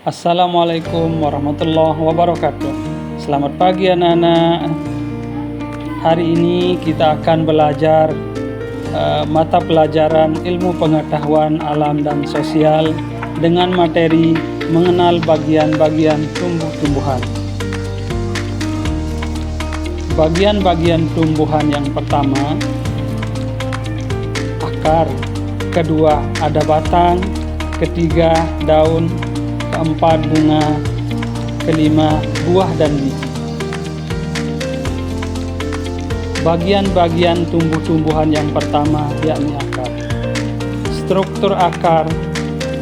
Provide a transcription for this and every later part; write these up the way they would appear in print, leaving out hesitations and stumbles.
Assalamualaikum warahmatullahi wabarakatuh. Selamat pagi anak-anak. Hari ini kita akan belajar mata pelajaran ilmu pengetahuan alam dan sosial dengan materi mengenal bagian-bagian tumbuh-tumbuhan. Bagian-bagian tumbuhan yang pertama, akar. Kedua, ada batang. Ketiga, daun. Keempat, bunga. Kelima, buah dan biji. Bagian-bagian tumbuh-tumbuhan yang pertama yakni akar. Struktur akar.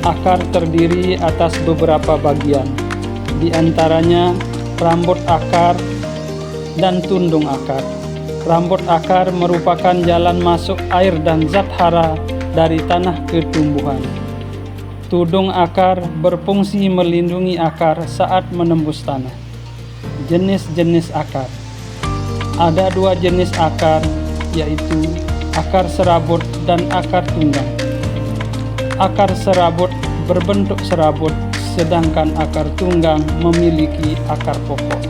Akar terdiri atas beberapa bagian, di antaranya rambut akar dan tundung akar. Rambut akar merupakan jalan masuk air dan zat hara dari tanah ke tumbuhan. Tudung akar berfungsi melindungi akar saat menembus tanah. Jenis-jenis akar. Ada dua jenis akar, yaitu akar serabut dan akar tunggang. Akar serabut berbentuk serabut, sedangkan akar tunggang memiliki akar pokok.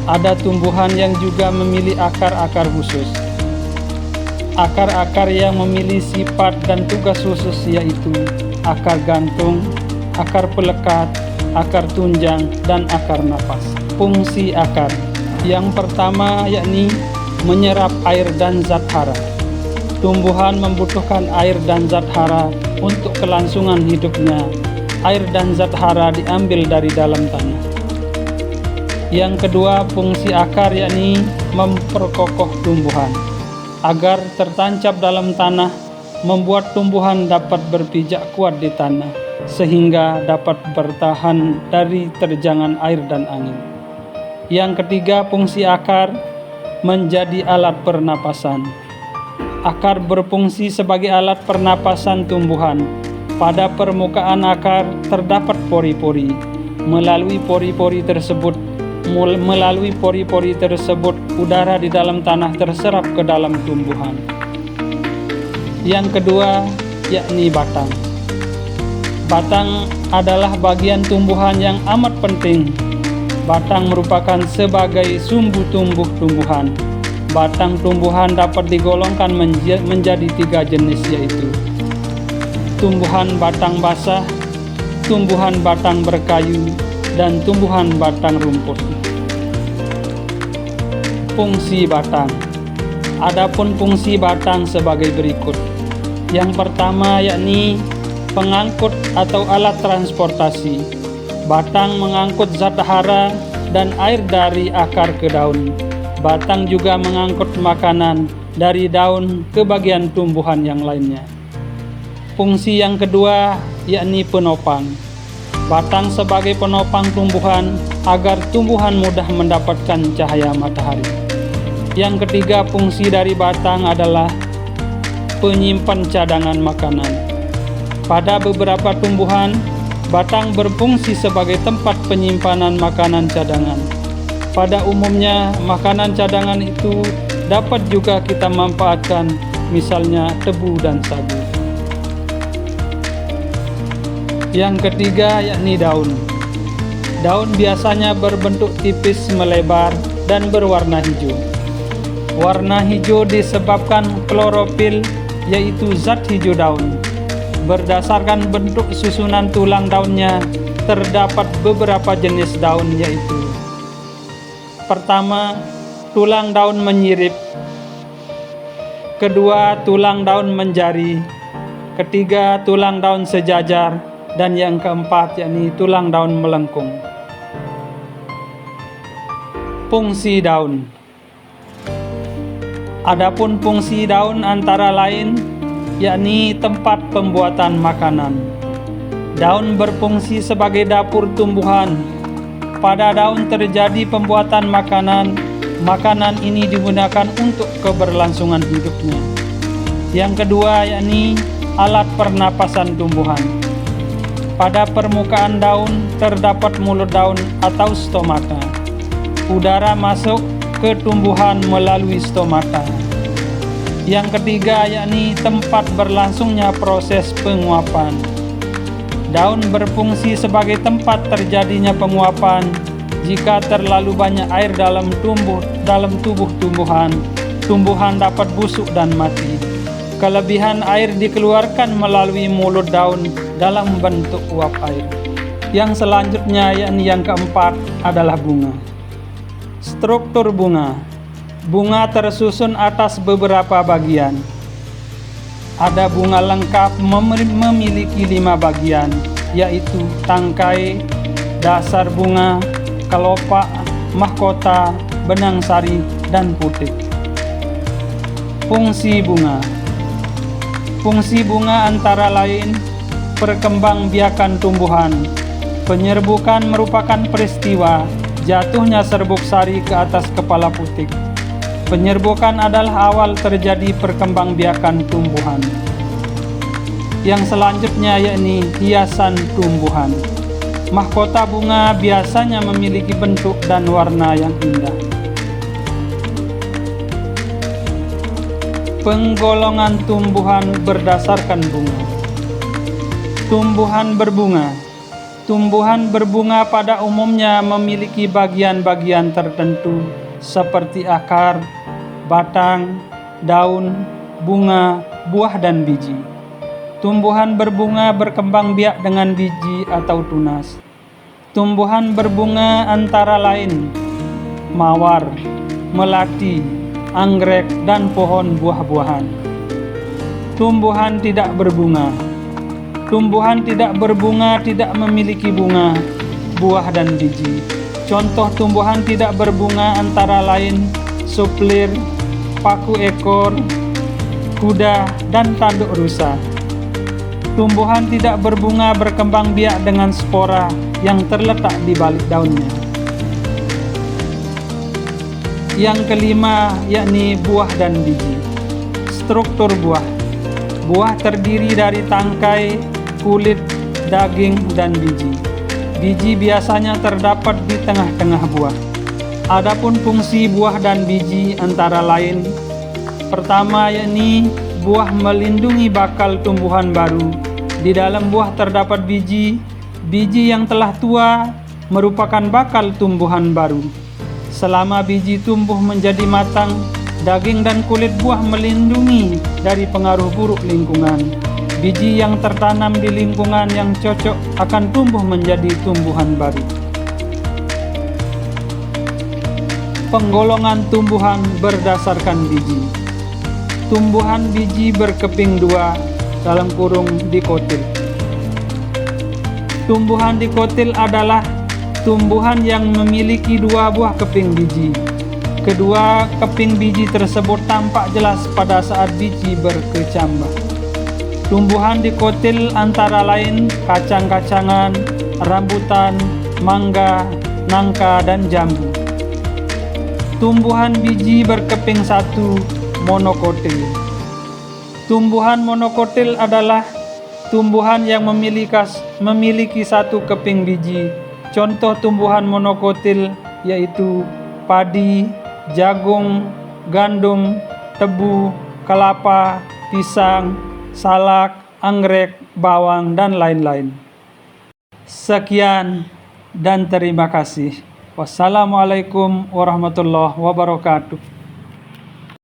Ada tumbuhan yang juga memiliki akar-akar khusus. Akar-akar yang memiliki sifat dan tugas khusus yaitu akar gantung, akar pelekat, akar tunjang, dan akar napas. Fungsi akar yang pertama yakni menyerap air dan zat hara. Tumbuhan membutuhkan air dan zat hara untuk kelangsungan hidupnya. Air dan zat hara diambil dari dalam tanah. Yang kedua, fungsi akar yakni memperkokoh tumbuhan agar tertancap dalam tanah, membuat tumbuhan dapat berpijak kuat di tanah sehingga dapat bertahan dari terjangan air dan angin. Yang ketiga, fungsi akar menjadi alat pernapasan. Akar berfungsi sebagai alat pernapasan tumbuhan. Pada permukaan akar terdapat pori-pori. Melalui pori-pori tersebut udara di dalam tanah terserap ke dalam tumbuhan. Yang kedua yakni batang. Batang adalah bagian tumbuhan yang amat penting. Batang merupakan sebagai sumbu tumbuh tumbuhan. Batang tumbuhan dapat digolongkan menjadi tiga jenis, yaitu tumbuhan batang basah, tumbuhan batang berkayu, dan tumbuhan batang rumput. Fungsi batang. Adapun fungsi batang sebagai berikut. Yang pertama yakni pengangkut atau alat transportasi. Batang mengangkut zat hara dan air dari akar ke daun. Batang juga mengangkut makanan dari daun ke bagian tumbuhan yang lainnya. Fungsi yang kedua yakni penopang. Batang sebagai penopang tumbuhan agar tumbuhan mudah mendapatkan cahaya matahari. Yang ketiga, fungsi dari batang adalah penyimpan cadangan makanan. Pada beberapa tumbuhan, batang berfungsi sebagai tempat penyimpanan makanan cadangan. Pada umumnya, makanan cadangan itu dapat juga kita manfaatkan, misalnya tebu dan sagu. Yang ketiga yakni daun. Daun biasanya berbentuk tipis melebar dan berwarna hijau. Warna hijau disebabkan klorofil, yaitu zat hijau daun. Berdasarkan bentuk susunan tulang daunnya, terdapat beberapa jenis daun, yaitu pertama, tulang daun menyirip. Kedua, tulang daun menjari. Ketiga, tulang daun sejajar. Dan yang keempat yakni tulang daun melengkung. Fungsi daun. Adapun fungsi daun antara lain yakni tempat pembuatan makanan. Daun berfungsi sebagai dapur tumbuhan. Pada daun terjadi pembuatan makanan. Makanan ini digunakan untuk keberlangsungan hidupnya. Yang kedua yakni alat pernapasan tumbuhan. Pada permukaan daun terdapat mulut daun atau stomata. Udara masuk ke tumbuhan melalui stomata. Yang ketiga yakni tempat berlangsungnya proses penguapan. Daun berfungsi sebagai tempat terjadinya penguapan. Jika terlalu banyak air dalam tubuh tumbuhan, tumbuhan dapat busuk dan mati. Kelebihan air dikeluarkan melalui mulut daun dalam bentuk uap air. Yang selanjutnya, yakni yang keempat, adalah bunga. Struktur bunga. Bunga tersusun atas beberapa bagian. Ada bunga lengkap memiliki 5 bagian, yaitu tangkai, dasar bunga, kelopak, mahkota, benang sari, dan putik. Fungsi bunga. Fungsi bunga antara lain perkembangbiakan tumbuhan. Penyerbukan merupakan peristiwa jatuhnya serbuk sari ke atas kepala putik. Penyerbukan adalah awal terjadi perkembangbiakan tumbuhan. Yang selanjutnya yakni hiasan tumbuhan. Mahkota bunga biasanya memiliki bentuk dan warna yang indah. Penggolongan tumbuhan berdasarkan bunga. Tumbuhan berbunga. Tumbuhan berbunga pada umumnya memiliki bagian-bagian tertentu seperti akar, batang, daun, bunga, buah, dan biji. Tumbuhan berbunga berkembang biak dengan biji atau tunas. Tumbuhan berbunga antara lain mawar, melati, anggrek, dan pohon buah-buahan. Tumbuhan tidak berbunga. Tumbuhan tidak berbunga tidak memiliki bunga, buah, dan biji. Contoh tumbuhan tidak berbunga antara lain suplir, paku ekor, kuda, dan tanduk rusa. Tumbuhan tidak berbunga berkembang biak dengan spora yang terletak di balik daunnya. Yang kelima yakni buah dan biji. Struktur buah. Buah terdiri dari tangkai, kulit, daging, dan biji. Biji biasanya terdapat di tengah-tengah buah. Adapun fungsi buah dan biji antara lain, pertama yakni buah melindungi bakal tumbuhan baru. Di dalam buah terdapat biji. Biji yang telah tua merupakan bakal tumbuhan baru. Selama biji tumbuh menjadi matang, daging dan kulit buah melindungi dari pengaruh buruk lingkungan. Biji yang tertanam di lingkungan yang cocok akan tumbuh menjadi tumbuhan baru. Penggolongan tumbuhan berdasarkan biji. Tumbuhan biji berkeping 2 (dikotil). Tumbuhan dikotil adalah tumbuhan yang memiliki 2 buah keping biji. Kedua keping biji tersebut tampak jelas pada saat biji berkecambah. Tumbuhan dikotil antara lain kacang-kacangan, rambutan, mangga, nangka, dan jambu. Tumbuhan biji berkeping 1 monokotil. Tumbuhan monokotil adalah tumbuhan yang memiliki 1 keping biji. Contoh tumbuhan monokotil yaitu padi, jagung, gandum, tebu, kelapa, pisang, salak, anggrek, bawang, dan lain-lain. Sekian dan terima kasih. Wassalamualaikum warahmatullahi wabarakatuh.